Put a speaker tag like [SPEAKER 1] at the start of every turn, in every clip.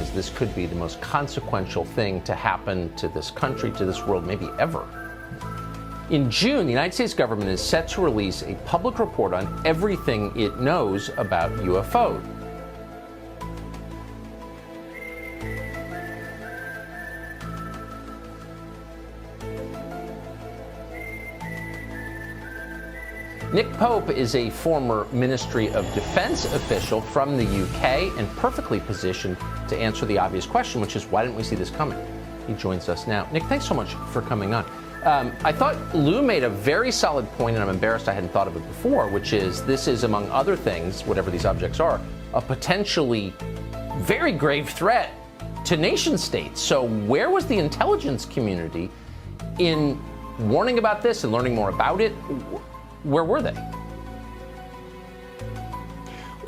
[SPEAKER 1] circumstances, this could be the most consequential thing to happen to this country, to this world, maybe ever. In June, the United States government is set to release a public report on everything it knows about UFOs. Nick Pope is a former Ministry of Defense official from the UK and perfectly positioned to answer the obvious question, which is, why didn't we see this coming? He joins us now. Nick, thanks so much for coming on. I thought Lou made a very solid point, and I'm embarrassed I hadn't thought of it before, which is this is, among other things, whatever these objects are, a potentially very grave threat to nation states. So where was the intelligence community in warning about this and learning more about it? Where were they?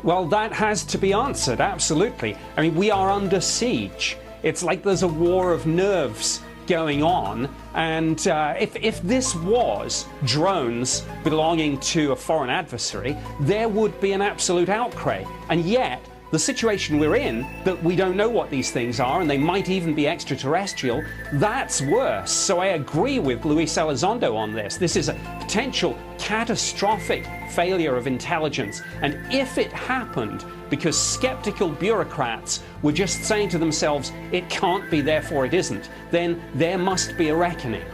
[SPEAKER 2] Well, that has to be answered, absolutely. I mean, we are under siege. It's like there's a war of nerves going on, and if this was drones belonging to a foreign adversary, there would be an absolute outcry. And yet, the situation we're in, that we don't know what these things are, and they might even be extraterrestrial, that's worse. So I agree with Luis Elizondo on this. This is a potential catastrophic failure of intelligence. And if it happened because skeptical bureaucrats were just saying to themselves, it can't be, therefore it isn't, then there must be a reckoning.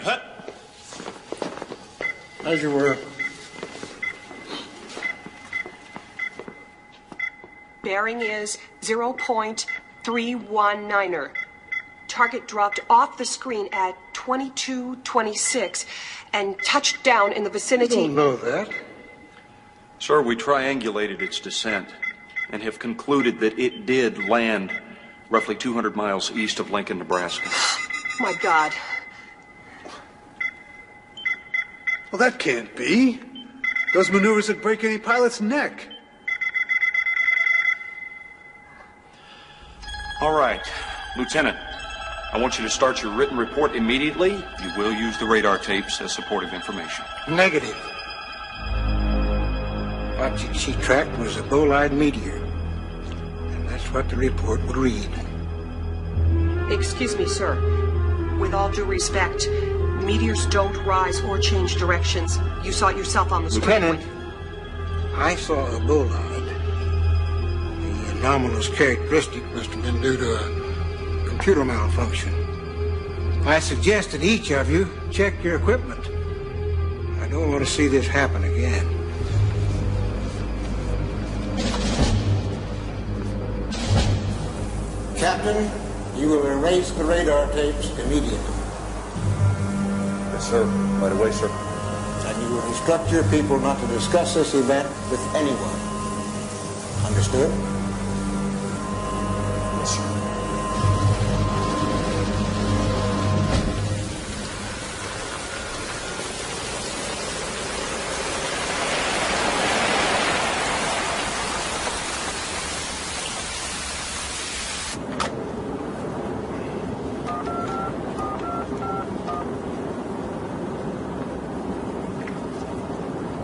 [SPEAKER 3] Hut. As you were.
[SPEAKER 4] Bearing is 0.319er. Target dropped off the screen at 2226 and touched down in the vicinity.
[SPEAKER 3] You don't know that.
[SPEAKER 5] Sir, we triangulated its descent and have concluded that it did land roughly 200 miles east of Lincoln, Nebraska.
[SPEAKER 4] My God.
[SPEAKER 3] Well, that can't be. Those maneuvers would break any pilot's neck.
[SPEAKER 5] All right, Lieutenant, I want you to start your written report immediately. You will use the radar tapes as supportive information.
[SPEAKER 6] Negative. What she tracked was a bolide meteor. And that's what the report would read.
[SPEAKER 4] Excuse me, sir. With all due respect, meteors don't rise or change directions. You saw it yourself on the screen.
[SPEAKER 6] Lieutenant, I saw a bolide. The anomalous characteristic must have been due to a computer malfunction. I suggest that each of you check your equipment. I don't want to see this happen again. Captain, you will erase the radar tapes immediately.
[SPEAKER 7] Sir, right away, sir.
[SPEAKER 6] And you will instruct your people not to discuss this event with anyone. Understood?
[SPEAKER 7] Yes, sir.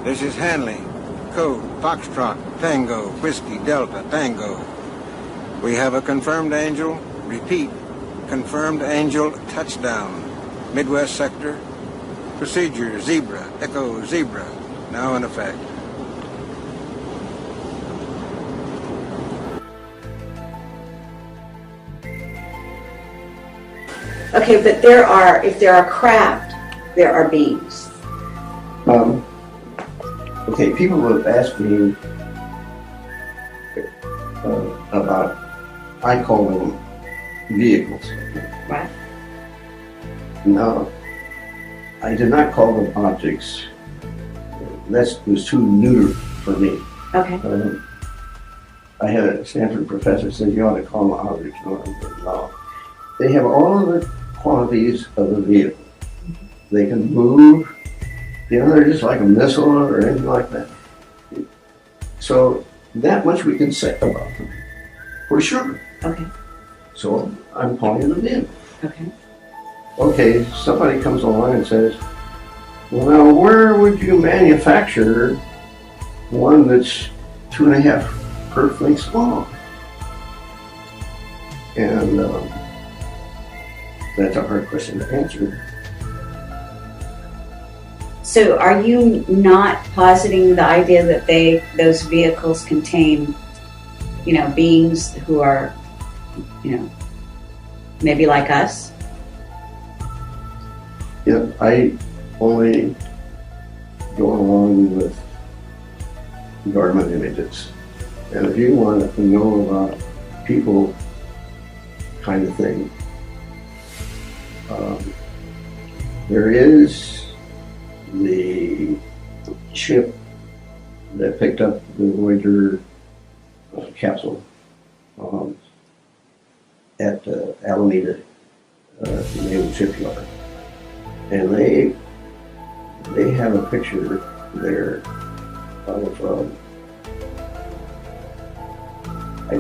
[SPEAKER 6] This is Hanley. Code Foxtrot, Tango, Whiskey, Delta, Tango. We have a confirmed angel. Repeat, confirmed angel touchdown. Midwest sector. Procedure, Zebra, Echo, Zebra. Now in effect.
[SPEAKER 8] Okay, but if there are craft, there are beings.
[SPEAKER 9] Okay, people have asked me about, I call them vehicles.
[SPEAKER 8] Right.
[SPEAKER 9] Now, I did not call them objects. That was too neuter for me.
[SPEAKER 8] Okay.
[SPEAKER 9] I had a Stanford professor said you ought to call them objects. No. They have all of the qualities of a vehicle. They can move. They're just like a missile or anything like that. So that much we can say about them, for sure.
[SPEAKER 8] Okay.
[SPEAKER 9] So I'm calling them in.
[SPEAKER 8] Okay.
[SPEAKER 9] Okay, somebody comes along and says, well, now where would you manufacture one that's 2.5 Earth lengths long? And that's a hard question to answer.
[SPEAKER 8] So are you not positing the idea that those vehicles contain, beings who are, maybe like us?
[SPEAKER 9] Yeah, I only go along with government images. And if you want to know about people kind of thing, there is the ship that picked up the Voyager capsule at Alameda Naval Shipyard. And they have a picture there of I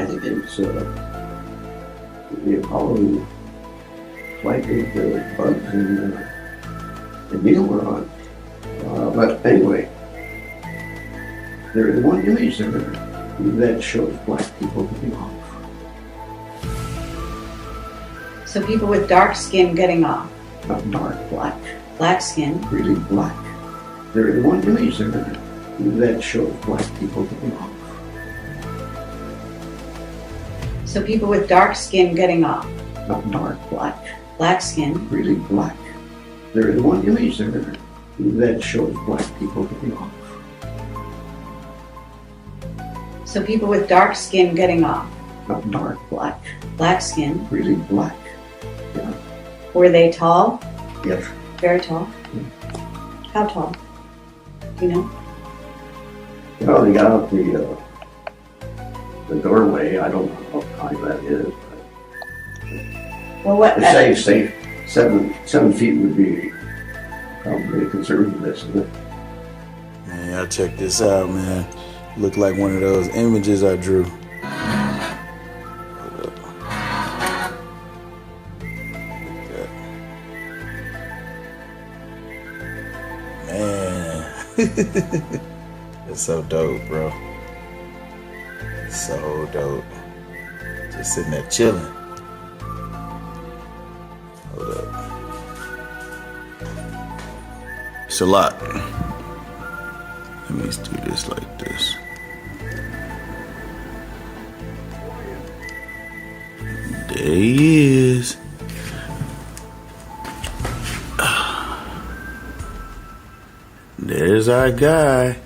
[SPEAKER 9] think it's the Apollo flight with Bugs and Neil were on. But anyway, there is one image there that shows black people getting off.
[SPEAKER 8] So people with dark skin getting off.
[SPEAKER 9] Not dark, black.
[SPEAKER 8] Black skin.
[SPEAKER 9] Really black. There is one image there that shows black people getting off.
[SPEAKER 8] So people with dark skin getting off.
[SPEAKER 9] Not dark, black.
[SPEAKER 8] Black skin.
[SPEAKER 9] Really black. There is one image there that shows black people getting off.
[SPEAKER 8] So people with dark skin getting off.
[SPEAKER 9] Not dark, black.
[SPEAKER 8] Black skin.
[SPEAKER 9] Really black. Yeah.
[SPEAKER 8] Were they tall?
[SPEAKER 9] Yes.
[SPEAKER 8] Very tall? How tall? Do you know?
[SPEAKER 9] Well, they got out the doorway. I don't know how high that is.
[SPEAKER 8] Well, what?
[SPEAKER 9] They say 7 feet would be probably a conservative estimate.
[SPEAKER 7] Man, y'all check this out, man. Look like one of those images I drew. Man, it's so dope, bro. So dope. Just sitting there chilling. Hold up. It's a lot. Let me do this like this. There he is. There's our guy.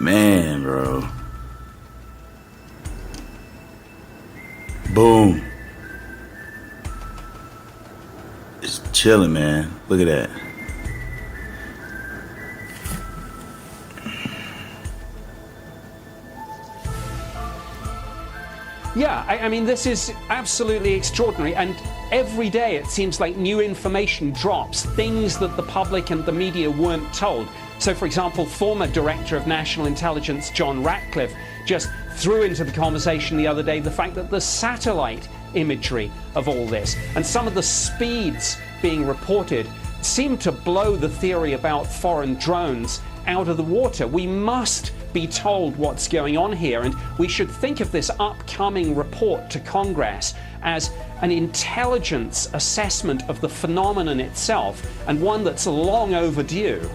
[SPEAKER 7] Man, bro. Boom. Just chilling, man. Look at that.
[SPEAKER 2] Yeah, I mean, this is absolutely extraordinary, and every day it seems like new information drops, things that the public and the media weren't told. So, for example, former Director of National Intelligence John Ratcliffe just threw into the conversation the other day the fact that the satellite imagery of all this and some of the speeds being reported seem to blow the theory about foreign drones out of the water. We must be told what's going on here, and we should think of this upcoming report to Congress as an intelligence assessment of the phenomenon itself, and one that's long overdue.